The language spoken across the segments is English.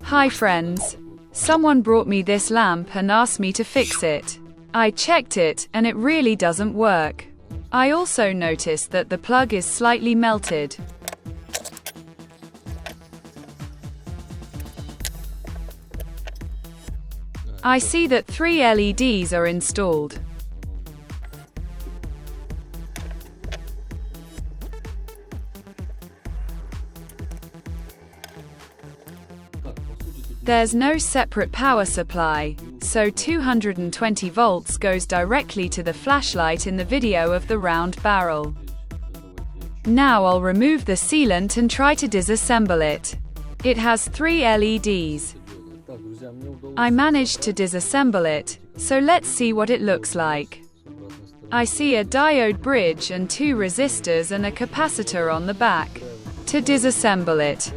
Hi friends. Someone brought me this lamp and asked me to fix it. I checked it, and it really doesn't work. I also noticed that the plug is slightly melted. I see that 3 LEDs are installed. There's no separate power supply, so 220 volts goes directly to the flashlight in the video of the round barrel. Now I'll remove the sealant and try to disassemble it. It has 3 LEDs. I managed to disassemble it, so let's see what it looks like. I see a diode bridge and 2 resistors and a capacitor on the back. To disassemble it,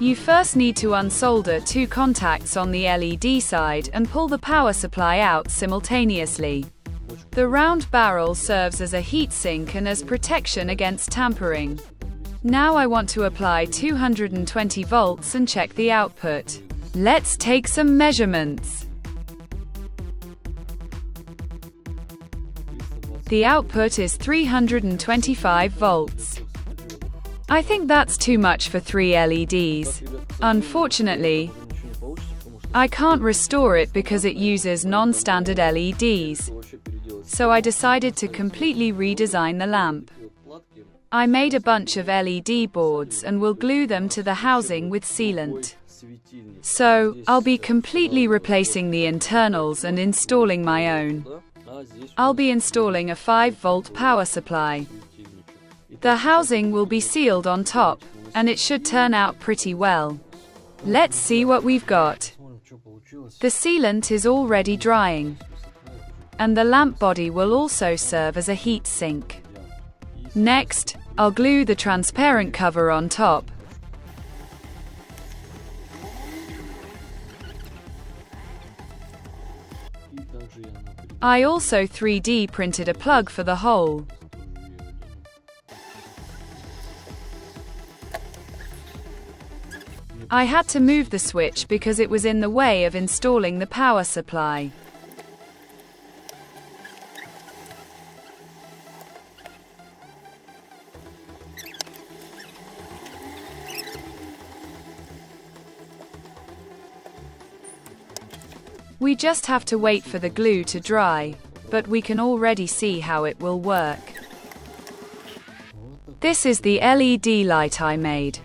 you first need to unsolder 2 contacts on the LED side and pull the power supply out simultaneously. The round barrel serves as a heatsink and as protection against tampering. Now I want to apply 220 volts and check the output. Let's take some measurements. The output is 325 volts. I think that's too much for 3 LEDs. Unfortunately, I can't restore it because it uses non-standard LEDs. So I decided to completely redesign the lamp. I made a bunch of LED boards and will glue them to the housing with sealant. So, I'll be completely replacing the internals and installing my own. I'll be installing a 5-volt power supply. The housing will be sealed on top, and it should turn out pretty well. Let's see what we've got. The sealant is already drying, and the lamp body will also serve as a heat sink. Next, I'll glue the transparent cover on top. I also 3D printed a plug for the hole. I had to move the switch because it was in the way of installing the power supply. We just have to wait for the glue to dry, but we can already see how it will work. This is the LED light I made.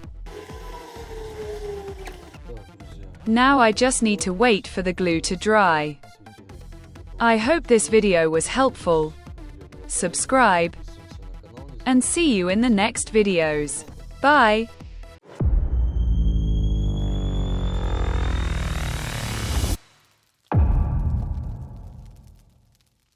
Now I just need to wait for the glue to dry. I hope this video was helpful. Subscribe, and see you in the next videos. Bye!